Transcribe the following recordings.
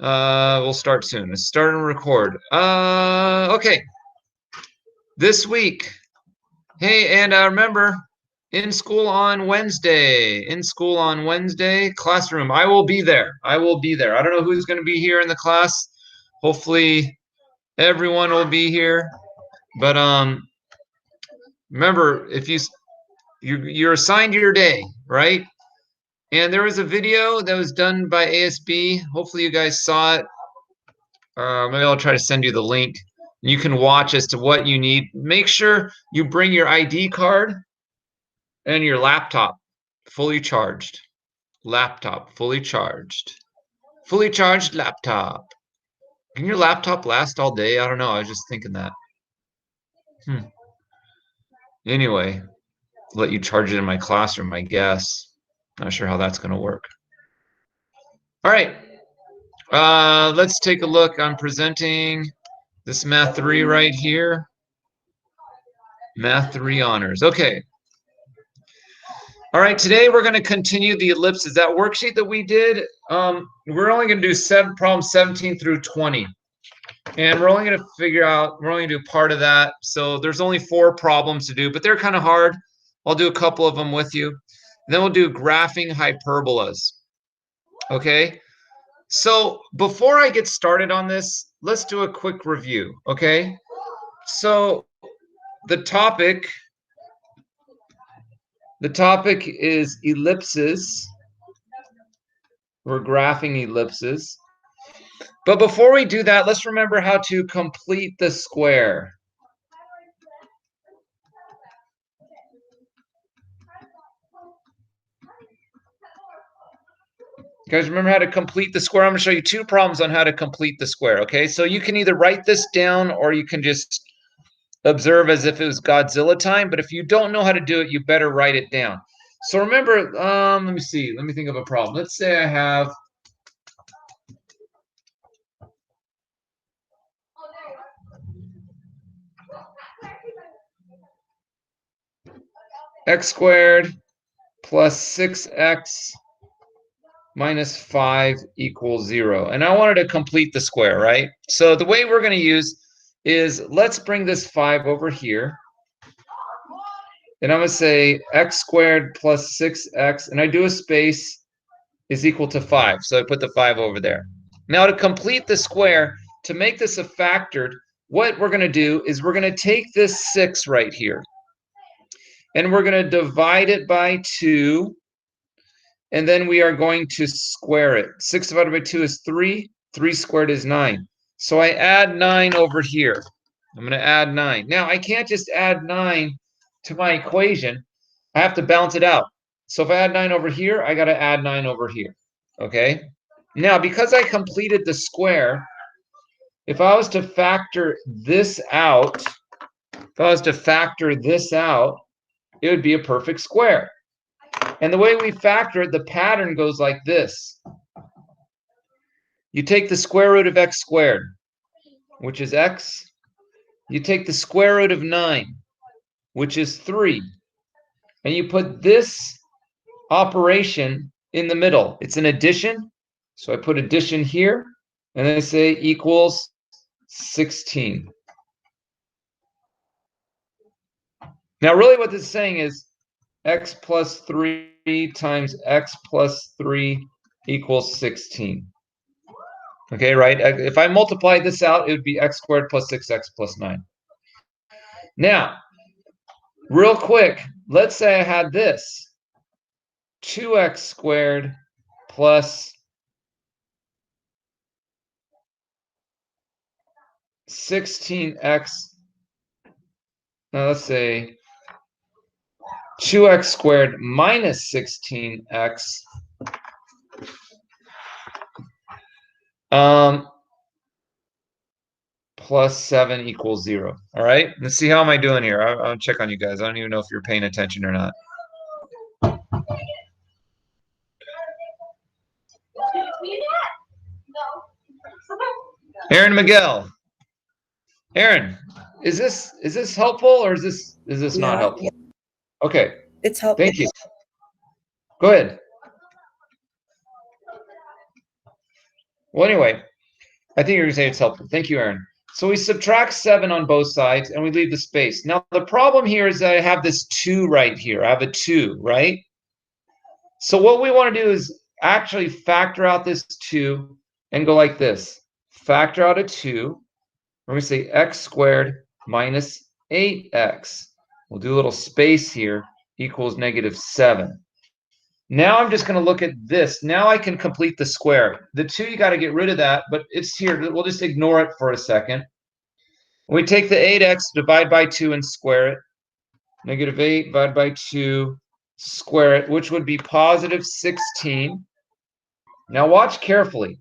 We'll start soon. Let's start and record. Okay. This week. Hey, and remember, in school on Wednesday. In school on Wednesday, classroom. I will be there. I will be there. I don't know who's going to be here in the class. Hopefully, everyone will be here. But remember, if you're assigned your day, right? And there was a video that was done by ASB. Hopefully, you guys saw it. Maybe I'll try to send you the link. You can watch as to what you need. Make sure you bring your ID card and your laptop fully charged. Laptop fully charged. Fully charged laptop. Can your laptop last all day? I don't know. I was just thinking that. Anyway, let you charge it in my classroom, I guess. Not sure how that's going to work. All right. Let's take a look. I'm presenting this Math 3 right here. Math 3 honors. Okay. All right, today we're going to continue the ellipses. That worksheet that we did, we're only going to do problems 17 through 20. And we're only going to we're only going to do part of that. So there's only 4 problems to do, but they're kind of hard. I'll do a couple of them with you. And then we'll do graphing hyperbolas. Okay? So before I get started on this, let's do a quick review, okay? So the topic is ellipses. We're graphing ellipses. But before we do that, let's remember how to complete the square. Guys, remember how to complete the square? I'm going to show you 2 problems on how to complete the square, okay? So you can either write this down or you can just observe as if it was Godzilla time. But if you don't know how to do it, you better write it down. So remember, let me see. Let me think of a problem. Let's say I have x squared plus 6x minus 5 equals 0. And I wanted to complete the square, right? So the way we're going to use is let's bring this 5 over here. And I'm going to say x squared plus 6x, and I do a space, is equal to 5. So I put the 5 over there. Now to complete the square, to make this a factored, what we're going to do is we're going to take this 6 right here. And we're going to divide it by 2. And then we are going to square it. 6 divided by 2 is 3. 3 squared is 9. So I add 9 over here. I'm going to add 9. Now, I can't just add 9 to my equation. I have to balance it out. So if I add 9 over here, I got to add 9 over here. Okay? Now, because I completed the square, if I was to factor this out, it would be a perfect square. And the way we factor it, the pattern goes like this. You take the square root of x squared, which is x. You take the square root of 9, which is 3. And you put this operation in the middle. It's an addition. So I put addition here. And then I say equals 16. Now, really what this is saying is x plus 3 times x plus 3 equals 16. Okay, right? If I multiply this out, it would be x squared plus 6x plus 9. Now, real quick, let's say I had this. 2x squared plus 16x. Now, let's say 2x squared minus 16x plus 7 equals 0. All right, let's see how am I doing here. I'll check on you guys. I don't even know if you're paying attention or not. Aaron Miguel. Aaron, is this helpful or is this not helpful? Okay. It's helpful. Thank you. Go ahead. Well, anyway, I think you're going to say it's helpful. Thank you, Aaron. So we subtract 7 on both sides, and we leave the space. Now, the problem here is that I have this 2 right here. I have a 2, right? So what we want to do is actually factor out this 2 and go like this. Factor out a 2. We're going to say x squared minus 8x. We'll do a little space here, equals -7. Now I'm just going to look at this. Now I can complete the square. The 2, you got to get rid of that, but it's here. We'll just ignore it for a second. We take the 8x, divide by 2, and square it. -8 divided by 2, square it, which would be positive 16. Now watch carefully.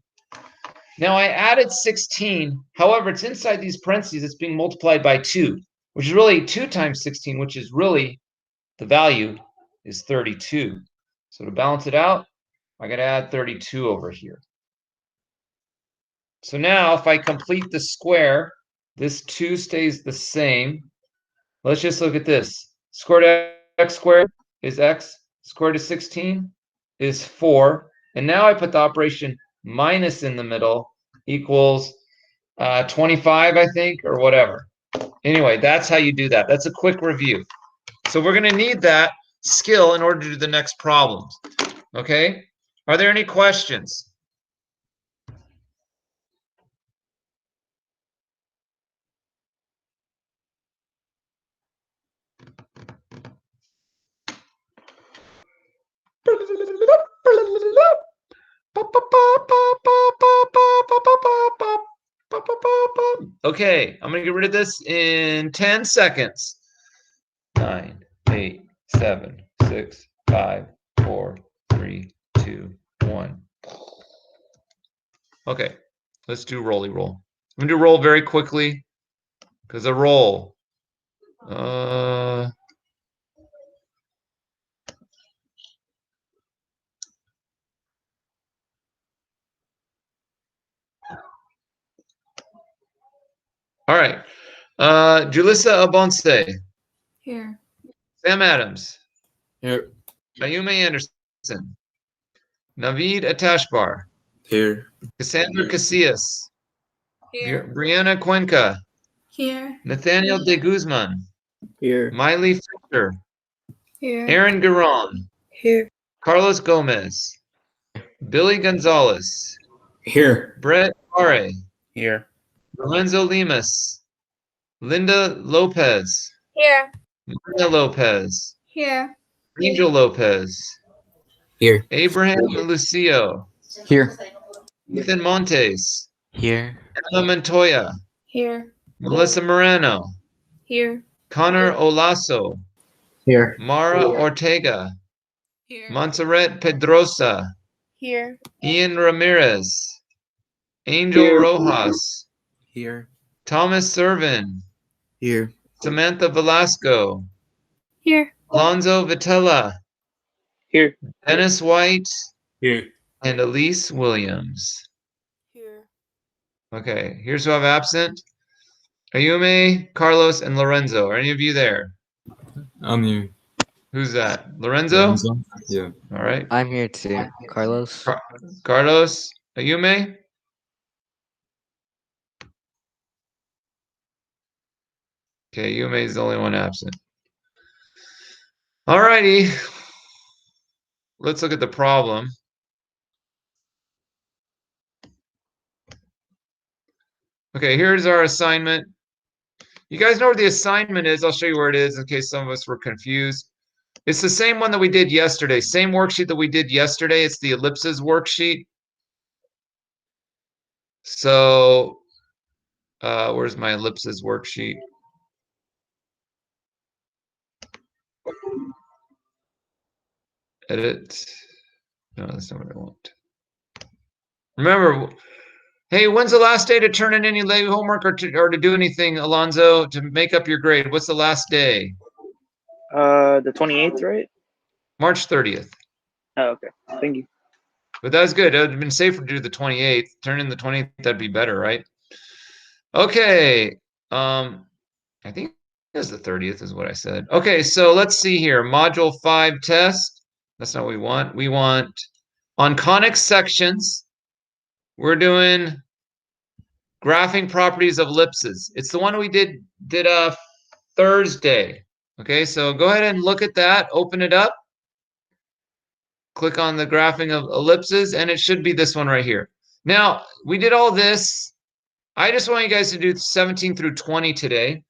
Now I added 16. However, it's inside these parentheses. It's being multiplied by 2, which is really 2 times 16, which is really the value is 32. So to balance it out, I got to add 32 over here. So now if I complete the square, this 2 stays the same. Let's just look at this. Square root of x squared is x. Square root of 16 is 4. And now I put the operation minus in the middle equals 25, I think, or whatever. Anyway, that's how you do that. That's a quick review. So we're going to need that skill in order to do the next problems. Okay? Are there any questions? Okay, I'm going to get rid of this in 10 seconds. 9, 8, 7, 6, 5, 4, 3, 2, 1. Okay, let's do rolly roll. I'm going to do roll very quickly because a roll. All right. Julissa Abonce. Here. Sam Adams. Here. Ayume Anderson. Naveed Atashbar. Here. Cassandra Casillas. Here. Brianna Cuenca. Here. Nathaniel de Guzman. Here. Miley Fisher. Here. Aaron Garon. Here. Carlos Gomez. Billy Gonzalez. Here. Brett Are. Here. Lorenzo Lemus. Linda Lopez. Here. Maria Lopez. Here. Angel Lopez. Here. Abraham Lucio. Here. Ethan Montes. Here. Emma Montoya. Here. Melissa Moreno. Here. Connor Olaso. Here. Mara Ortega. Here. Montserrat Pedrosa. Here. Ian Ramirez. Angel Here. Rojas. Here. Thomas Servin. Here. Samantha Velasco. Here. Alonzo Vitella. Here. Dennis White. Here. And Elise Williams. Here. Okay, here's who I've absent. Ayume, Carlos, and Lorenzo. Are any of you there? I'm here. Who's that? Lorenzo? Yeah. All right. I'm here too. Carlos? Carlos? Ayume? Okay, Ayume is the only one absent. All righty. Let's look at the problem. Okay, here's our assignment. You guys know where the assignment is. I'll show you where it is in case some of us were confused. It's the same one that we did yesterday. Same worksheet that we did yesterday. It's the ellipses worksheet. So, where's my ellipses worksheet? Edit. No, that's not what I want. Remember, hey, when's the last day to turn in any late homework or to do anything, Alonzo, to make up your grade? What's the last day? The 28th, right? March 30th. Oh, okay. Thank you. But that's good. It would have been safer to do the 28th. Turn in the 20th, that'd be better, right? Okay. I think it was the 30th is what I said. Okay, so let's see here. Module 5 test. That's not what we want. We want on conic sections. we're doing graphing properties of ellipses. It's the one we did Thursday. Okay, so go ahead and look at that, open it up, click on the graphing of ellipses, and it should be this one right here. Now, we did all this. I just want you guys to do 17 through 20 today.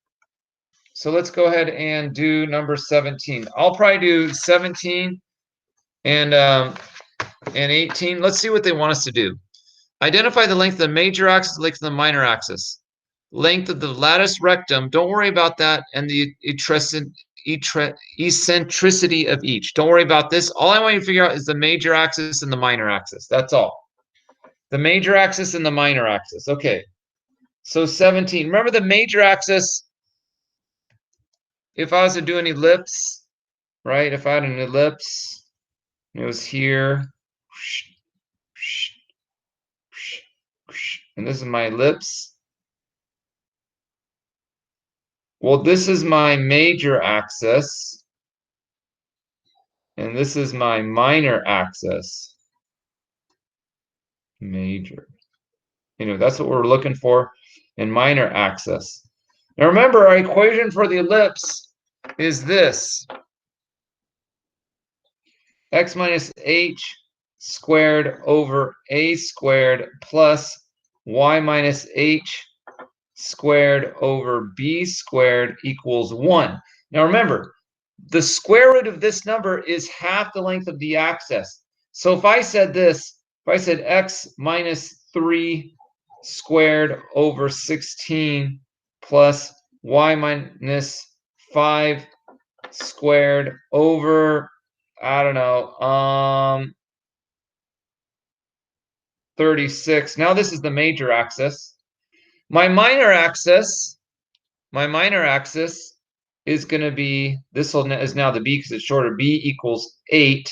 So let's go ahead and do number 17. I'll probably do 17 and 18. Let's see what they want us to do. Identify the length of the major axis, length of the minor axis. Length of the lattice rectum, don't worry about that, and the eccentricity of each. Don't worry about this. All I want you to figure out is the major axis and the minor axis. That's all. The major axis and the minor axis. Okay. So 17. Remember the major axis, if I was to do an ellipse, right? If I had an ellipse, it was here. And this is my ellipse. Well, this is my major axis. And this is my minor axis. Major. That's what we're looking for in minor axis. Now remember, our equation for the ellipse is this. X minus h squared over a squared plus y minus h squared over b squared equals 1. Now remember, the square root of this number is half the length of the axis. So if I said this, if I said x minus 3 squared over 16 plus y minus 5 squared over, I don't know, 36. Now this is the major axis. My minor axis is going to be, this is now the b because it's shorter, b equals 8,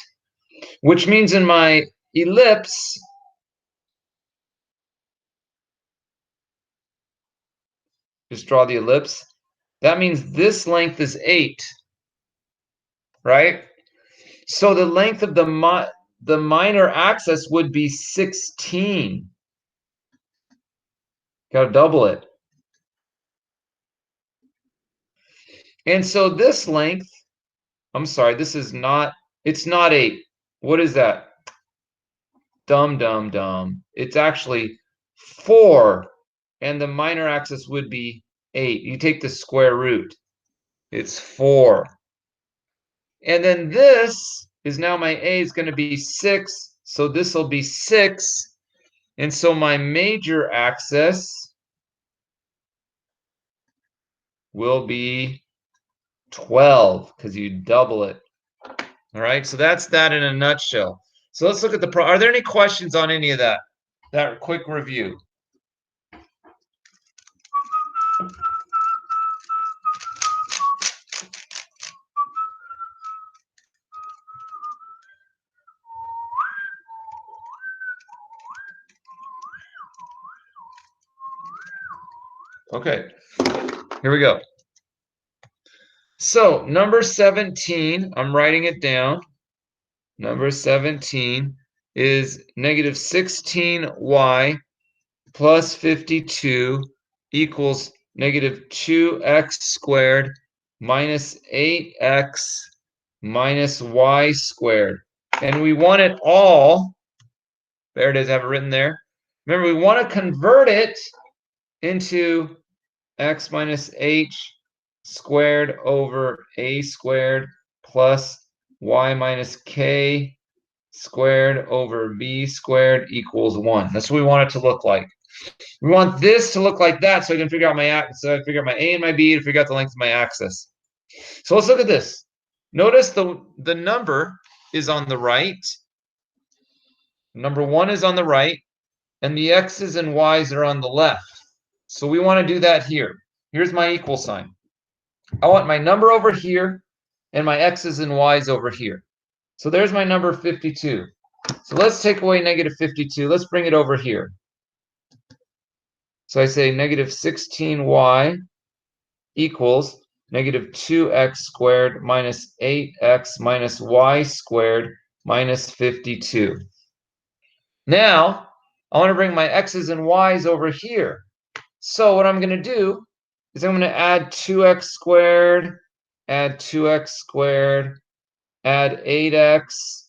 which means in my ellipse, just draw the ellipse, that means this length is 8, right? So the length of the minor axis would be 16. Got to double it. And so this length, I'm sorry, this is not, it's not 8. What is that? Dumb. It's actually 4. And the minor axis would be 8. You take the square root. It's 4. And then this is now my A is going to be 6. So this will be 6. And so my major axis will be 12 because you double it. All right, so that's that in a nutshell. So let's look at the are there any questions on any of that? That quick review. Okay, here we go. So number 17, I'm writing it down. Number 17 is negative 16y plus 52 equals negative 2x squared minus 8x minus y squared. And we want it all, there it is, I have it written there. Remember, we want to convert it into x minus h squared over a squared plus y minus k squared over b squared equals 1. That's what we want it to look like. We want this to look like that so I can figure out my a and my b to figure out the length of my axis. So let's look at this. Notice the number is on the right. Number 1 is on the right, and the x's and y's are on the left. So we want to do that here. Here's my equal sign. I want my number over here and my x's and y's over here. So there's my number 52. So let's take away negative 52. Let's bring it over here. So I say negative 16y equals negative 2x squared minus 8x minus y squared minus 52. Now, I want to bring my x's and y's over here. So what I'm going to do is I'm going to add 2x squared, add 2x squared, add 8x,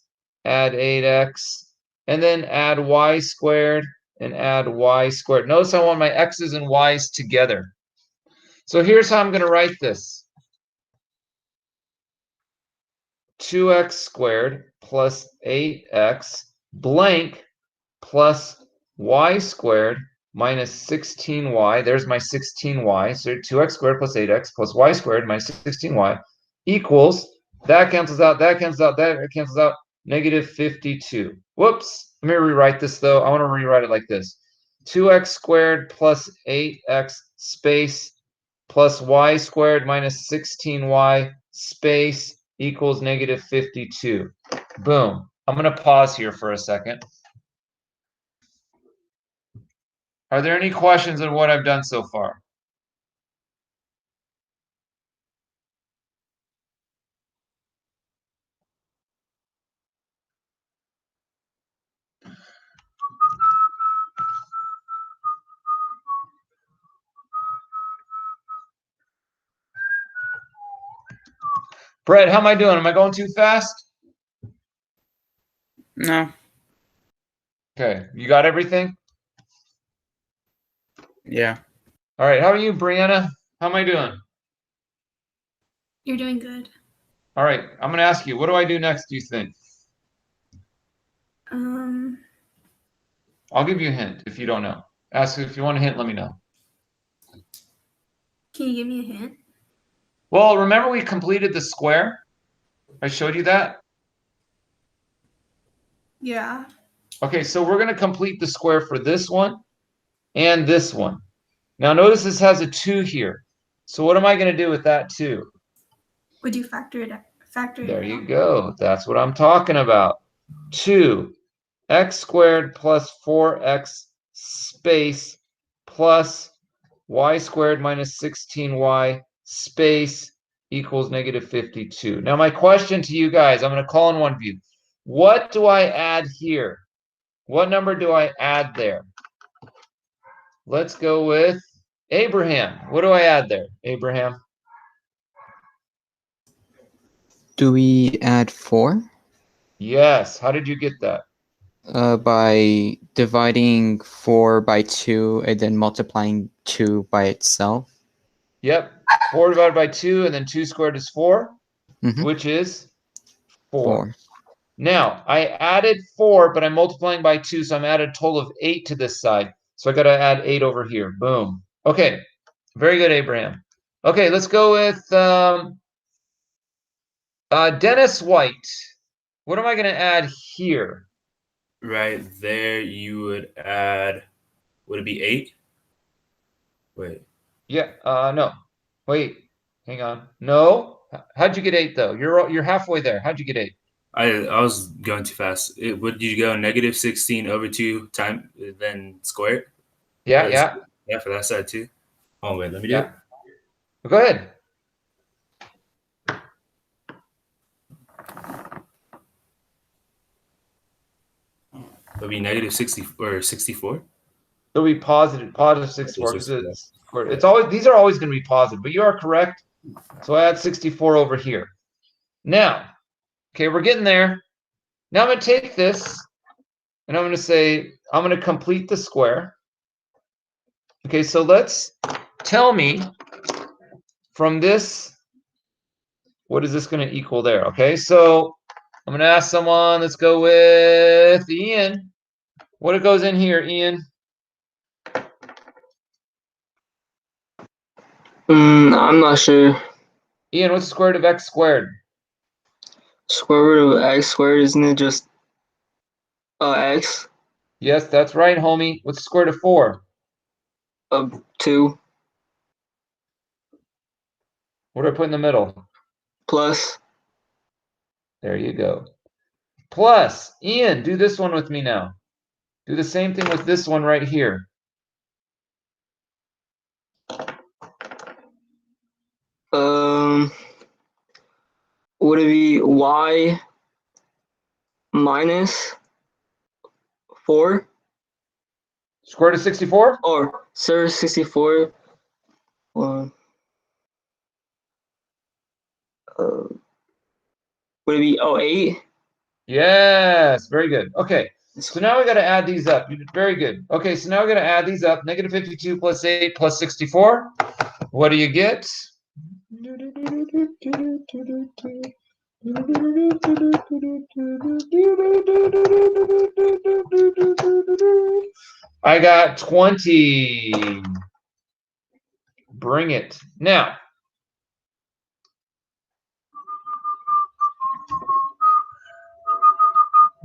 add 8x, and then add y squared and add y squared. Notice I want my x's and y's together. So here's how I'm going to write this. 2x squared plus 8x blank plus y squared minus 16y. There's my 16y. So 2x squared plus 8x plus y squared minus 16y equals, that cancels out, that cancels out, that cancels out, negative 52. Whoops. Let me rewrite this, though. I want to rewrite it like this. 2x squared plus 8x space plus y squared minus 16y space equals negative 52. Boom. I'm going to pause here for a second. Are there any questions on what I've done so far? Brett, how am I doing? Am I going too fast? No. Okay, you got everything? Yeah. All right, how are you, Brianna? How am I doing? You're doing good. All right, I'm going to ask you, what do I do next, do you think? I'll give you a hint if you don't know. Ask if you want a hint, let me know. Can you give me a hint? Well, remember we completed the square? I showed you that? Yeah. Okay, so we're going to complete the square for this one and this one. Now notice this has a 2 here. So what am I going to do with that 2? Would you factor it out? There you go. That's what I'm talking about. 2 x squared plus 4x space plus y squared minus 16y space equals negative 52. Now my question to you guys, I'm going to call in one of you. What do I add here? What number do I add there? Let's go with Abraham. What do I add there, Abraham? Do we add 4? Yes. How did you get that? By dividing 4 by 2 and then multiplying 2 by itself. Yep. 4 divided by 2, and then 2 squared is 4, Mhm. which is 4. 4. Now, I added 4, but I'm multiplying by 2, so I'm added a total of 8 to this side. So I got to add 8 over here. Boom. Okay. Very good, Abraham. Okay, let's go with Dennis White. What am I going to add here? Right there, you would add, would it be 8? Wait. Yeah, no. Wait, hang on. No. How'd you get 8 though? You're halfway there. How'd you get 8? I was going too fast. Would you go negative 16 over 2 time, then square it? Yeah, yeah. Yeah, for that side too. Oh, wait, let me do Yeah. it. Go ahead. It'll be negative 60 or 64. It'll be positive 64 Okay, because 64. it's always, these are always going to be positive, but you are correct. So I add 64 over here. Now, okay, we're getting there. Now I'm going to take this and I'm going to say, I'm going to complete the square. Okay, so let's tell me from this, what is this going to equal there? Okay, so I'm going to ask someone, let's go with Ian. What goes in here, Ian? I'm not sure. Ian, what's the square root of x squared? Square root of x squared, isn't it just x? Yes, that's right, homie. What's the square root of 4? 2 What do I put in the middle? plus. There you go. Plus, Ian, do this one with me now. Do the same thing with this one right here. Would it be y minus 4? Square root of 64? Or 64. Or would it be 8? Yes, very good. Okay, so now we got to add these up. You did very good. Okay, so now we got to add these up. Negative 52 plus 8 plus 64. What do you get? I got 20. Bring it. Now,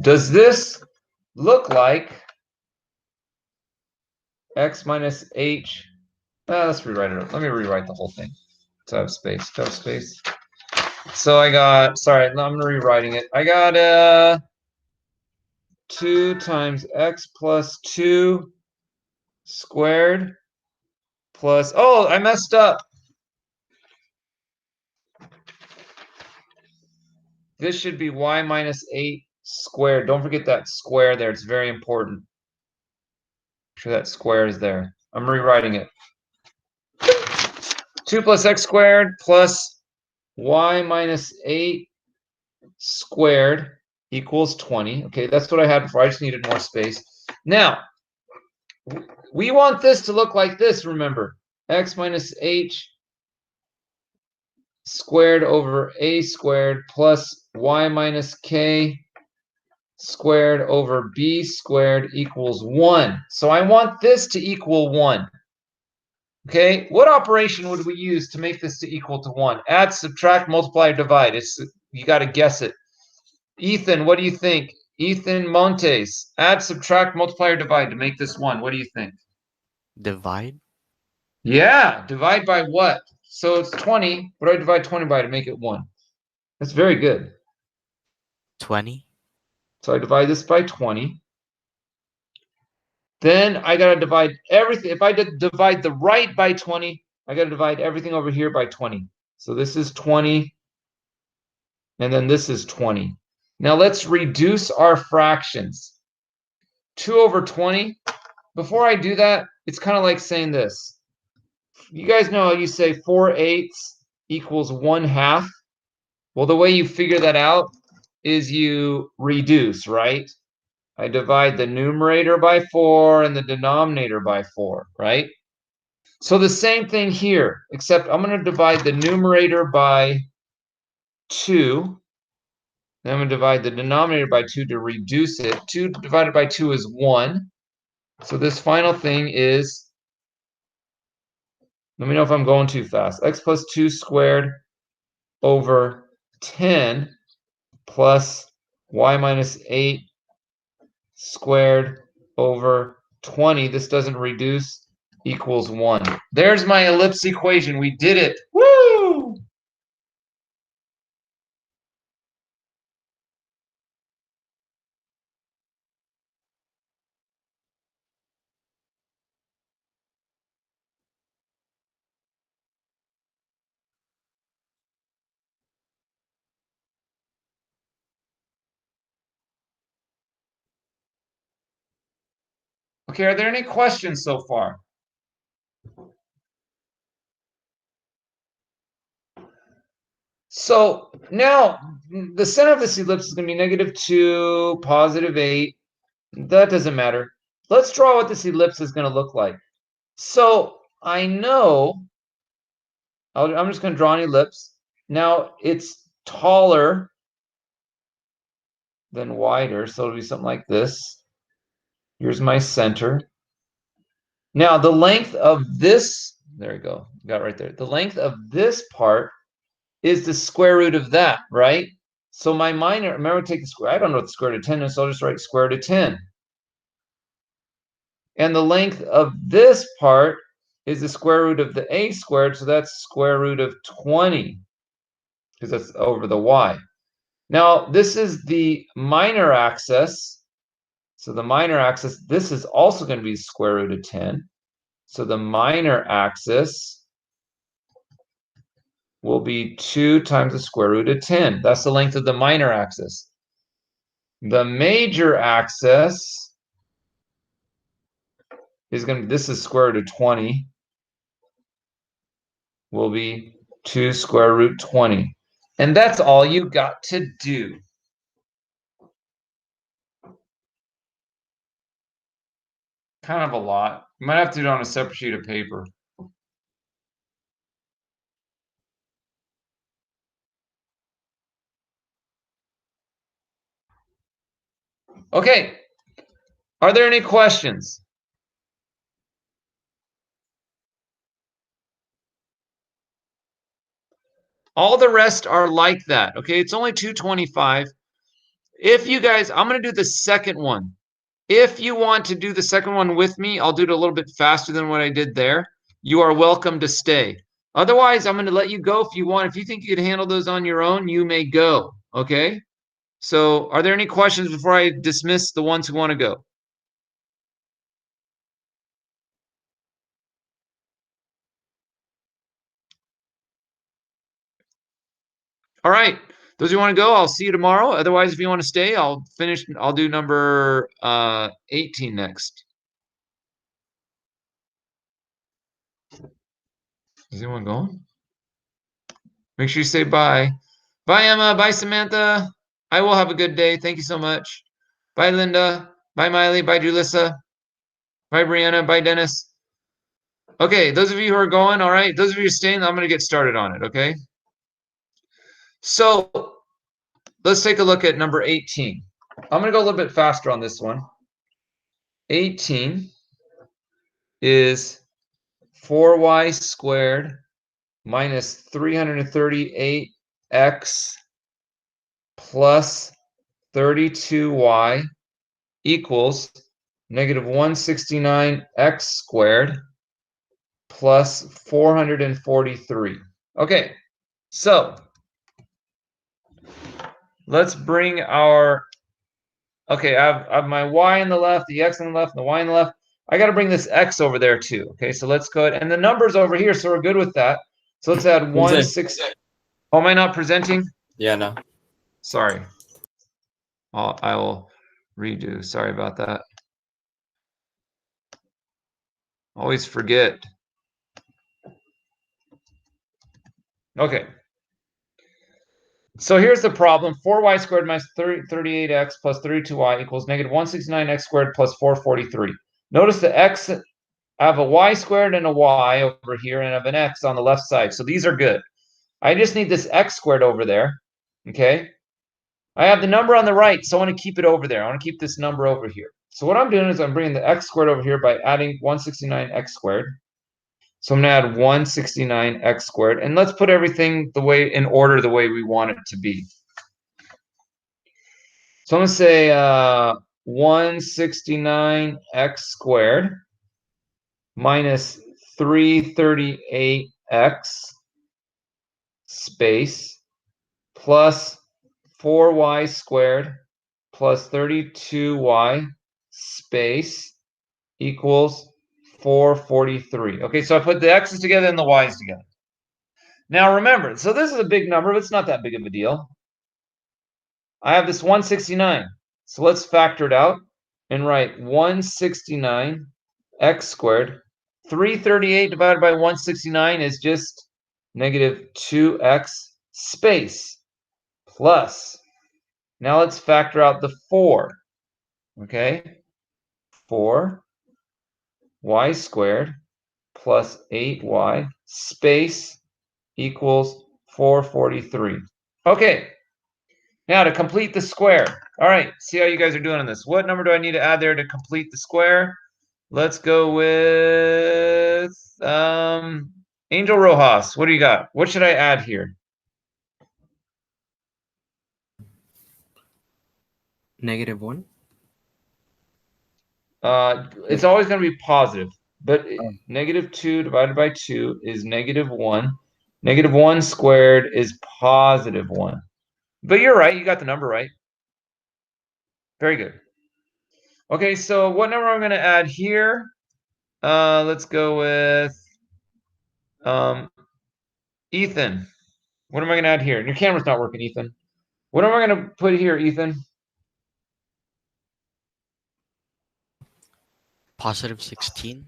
does this look like x minus h? Let's rewrite it. Let me rewrite the whole thing. To have space. To have space. So I got, sorry, no, I'm rewriting it. I got 2 times x plus 2 squared plus, oh, I messed up. This should be y minus 8 squared. Don't forget that square there. It's very important. Make sure that square is there. I'm rewriting it. 2 plus x squared plus y minus 8 squared equals 20. Okay, that's what I had before. I just needed more space. Now, we want this to look like this, remember. X minus h squared over a squared plus y minus k squared over b squared equals 1. So I want this to equal 1. Okay, what operation would we use to make this to equal to 1? Add, subtract, multiply, or divide. You got to guess it. Ethan, what do you think? Ethan Montes, add, subtract, multiply, or divide to make this 1. What do you think? Divide? Yeah, divide by what? So it's 20. What do I divide 20 by to make it 1? That's very good. 20? So I divide this by 20. Then I got to divide everything. If I divide the right by 20, I got to divide everything over here by 20. So this is 20. And then this is 20. Now let's reduce our fractions. 2 over 20. Before I do that, it's kind of like saying this. You guys know how you say 4/8 equals 1/2? Well, the way you figure that out is you reduce, right? I divide the numerator by 4 and the denominator by 4, right? So the same thing here, except I'm going to divide the numerator by 2. Then I'm going to divide the denominator by 2 to reduce it. 2 divided by 2 is 1. So this final thing is, let me know if I'm going too fast. X plus 2 squared over 10 plus y minus 8 squared over 20. This doesn't reduce, equals 1. There's my ellipse equation. We did it. Woo! Okay, are there any questions so far? So now the center of this ellipse is going to be -2, +8. That doesn't matter. Let's draw what this ellipse is going to look like. So I know, I'm just going to draw an ellipse. Now it's taller than wider, so it'll be something like this. Here's my center. Now the length of this, there we go, got it right there. The length of this part is the square root of that, right? So my minor, remember, take the square. I don't know what the square root of 10 is, so I'll just write square root of 10. And the length of this part is the square root of the a squared, so that's square root of 20, because that's over the y. Now, this is the minor axis. So the minor axis, this is also going to be square root of 10. So the minor axis will be 2 times the square root of 10. That's the length of the minor axis. The major axis is going to, this is square root of 20, will be 2 square root 20. And that's all you got to do. Kind of a lot. You might have to do it on a separate sheet of paper. Okay. Are there any questions? All the rest are like that. Okay. It's only 225. If you guys, I'm going to do the second one. If you want to do the second one with me, I'll do it a little bit faster than what I did there. You are welcome to stay. Otherwise, I'm going to let you go if you want. If you think you can handle those on your own, you may go. Okay. So are there any questions before I dismiss the ones who want to go? All right. Those who want to go, I'll see you tomorrow. Otherwise, if you want to stay, I'll do number 18 next. Is anyone going? Make sure you say bye. Bye, Emma. Bye, Samantha. I will have a good day. Thank you so much. Bye, Linda. Bye, Miley. Bye, Julissa. Bye, Brianna. Bye, Dennis. Okay, those of you who are going, all right. Those of you staying, I'm going to get started on it, okay? So let's take a look at number 18. I'm going to go a little bit faster on this one. 18 is 4y squared minus 338x plus 32y equals negative 169x squared plus 443. Okay, so let's bring our, okay, I have my y on the left, the x on the left, and the y on the left. I got to bring this x over there too. Okay, so let's go ahead. And the number's over here, so we're good with that. So let's add 160. Oh, am I not presenting? Yeah, no. Sorry. I will redo. Sorry about that. Always forget. Okay. So here's the problem. 4y squared minus 38x plus 32y equals negative 169x squared plus 443. Notice the x, I have a y squared and a y over here, and I have an x on the left side. So these are good. I just need this x squared over there. Okay. I have the number on the right, so I want to keep it over there. I want to keep this number over here. So what I'm doing is I'm bringing the x squared over here by adding 169x squared. So I'm going to add 169x squared. And let's put everything the way in order the way we want it to be. So I'm going to say 169x squared minus 338x space plus 4y squared plus 32y space equals 443. Okay, so I put the x's together and the y's together. Now remember, so this is a big number, but it's not that big of a deal. I have this 169. So let's factor it out and write 169x squared. 338 divided by 169 is just negative 2x space plus. Now let's factor out the 4. Okay? 4y squared plus 8y space equals 443. Okay. Now to complete the square. All right, see how you guys are doing on this. What number do I need to add there to complete the square? Let's go with Angel Rojas. What do you got? What should I add here? -1. It's always going to be positive, but -2 divided by 2 is -1. -1 squared is +1. But you're right. You got the number right. Very good. Okay, so what number I'm going to add here? Let's go with Ethan. What am I going to add here? Your camera's not working, Ethan. What am I going to put here, Ethan? Positive 16.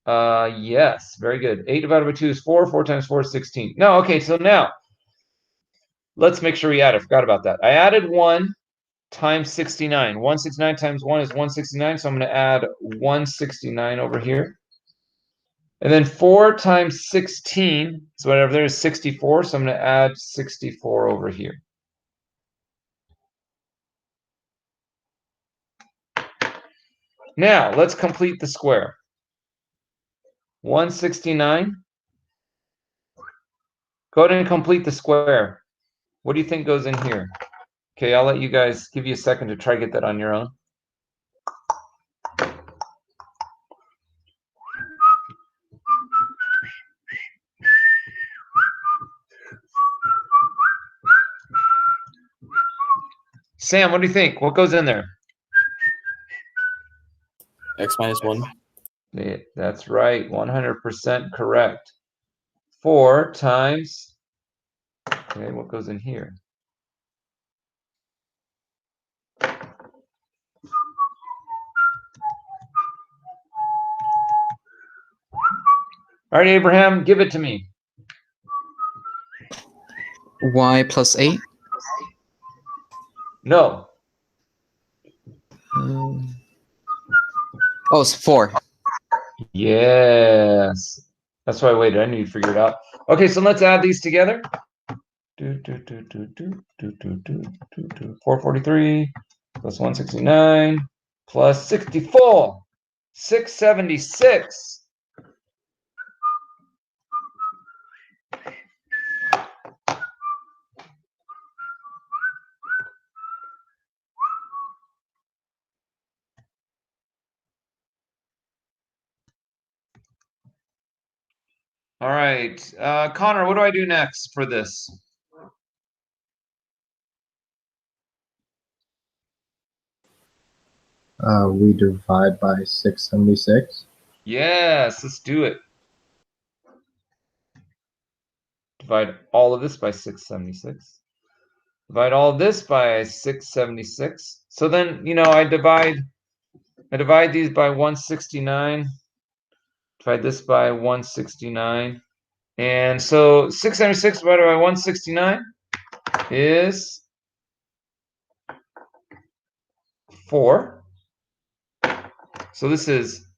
Yes, very good. 8 divided by 2 is 4. 4 times 4 is 16. No, okay, so now let's make sure we add. I forgot about that. I added 1 times 69. 169 times 1 is 169, so I'm going to add 169 over here. And then 4 times 16, so whatever there is 64, so I'm going to add 64 over here. Now, let's complete the square. 169. Go ahead and complete the square. What do you think goes in here? Okay, I'll let you guys give you a second to try to get that on your own. Sam, what do you think? What goes in there? X minus 1. That's right, 100% correct. 4 times, okay, what goes in here? All right, Abraham, give it to me. Y plus 8. No. Oh, it's 4. Yes. That's why I waited. I knew you'd figure it out. Okay, so let's add these together. 443 plus 169 plus 64. 676. All right, Connor, what do I do next for this? We divide by 676. Yes, let's do it. Divide all of this by 676. Divide all of this by 676. So then, I divide these by 169. Divide this by 169. And so 676 divided by 169 is 4. So this is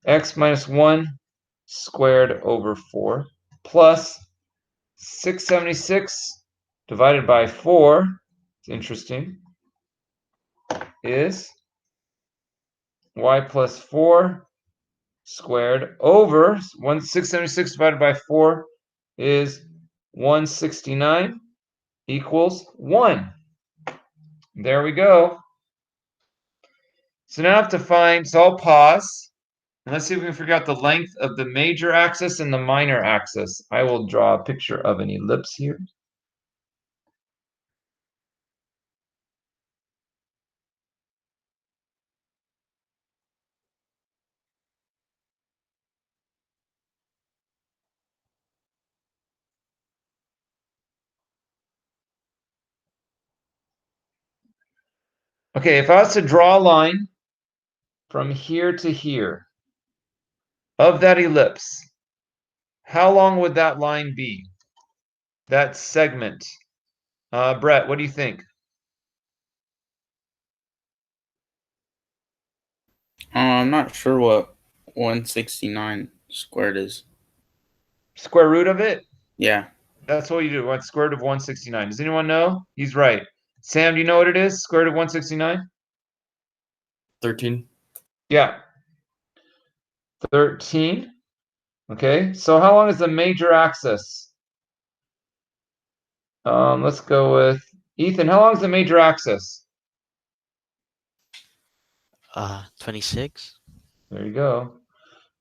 x minus 1 squared over 4 plus 676 divided by 4, it's interesting, is y plus 4 squared over 676 divided by 4 is 169 equals 1. There we go. So now I have to find, so I'll pause, and let's see if we can figure out the length of the major axis and the minor axis. I will draw a picture of an ellipse here. Okay, if I was to draw a line from here to here of that ellipse, how long would that line be? That segment. Brett, what do you think? I'm not sure what 169 squared is. Square root of it? Yeah. That's what you do. What's square root of 169? Does anyone know? He's right. Sam, do you know what it is? Square root of 169? 13. Yeah. 13. Okay. So how long is the major axis? Let's go with Ethan. How long is the major axis? 26. There you go.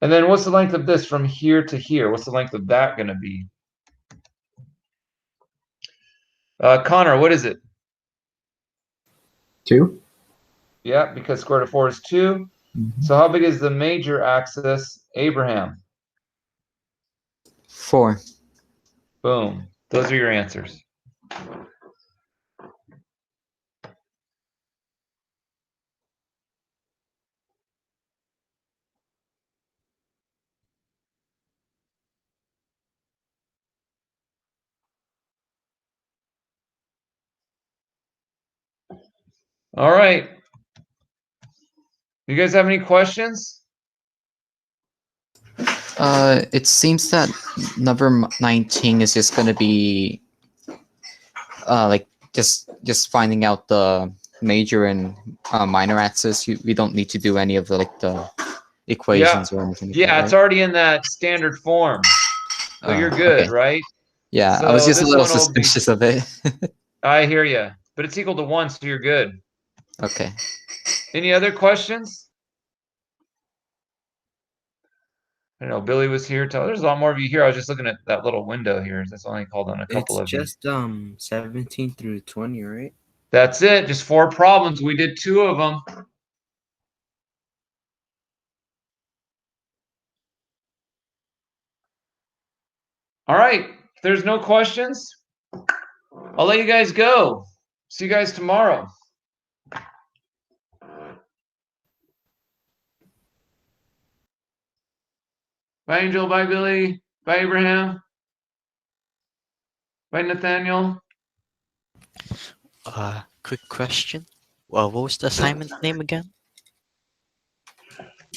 And then what's the length of this from here to here? What's the length of that going to be? Connor, what is it? 2. Yeah, because square root of 4 is 2. So how big is the major axis? Abraham. 4. Boom. Those are your answers. All right. You guys have any questions? It seems that number 19 is just gonna be like just finding out the major and minor axis. We don't need to do any of the the equations or anything like Yeah, that, it's right? already in that standard form. So you're good, Okay. right? Yeah, I was So just a this little one will be, suspicious of it. I hear you, but it's equal to 1, so you're good. Okay. Any other questions? I don't know, Billy was here. There's a lot more of you here. I was just looking at that little window here. That's only called on a couple of you. 17 through 20, right? That's it. Just 4 problems. We did 2 of them. All right. If there's no questions, I'll let you guys go. See you guys tomorrow. Bye, Angel. Bye, Billy. Bye, Abraham. Bye, Nathaniel. Quick question. What was the assignment name again?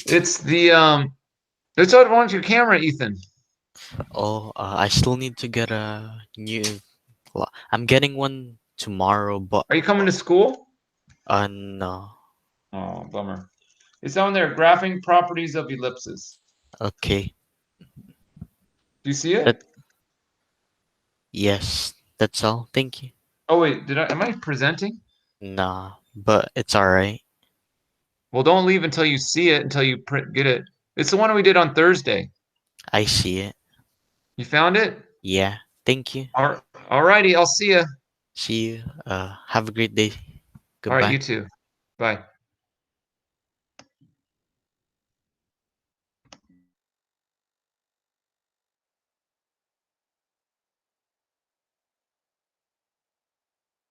It's the Let's on your camera, Ethan. Oh, I still need to get a new. I'm getting one tomorrow, but Are you coming to school? no. Oh, bummer. It's on there. Graphing properties of ellipses. Okay. Do you see it? Yes, that's all. Thank you. Oh wait, am I presenting? Nah, but it's all right. Well, don't leave until you see it, until you get it. It's the one we did on Thursday. I see it. You found it? Yeah. Thank you. All righty. I'll see you. See you. Have a great day. All right, Goodbye. you too. Bye.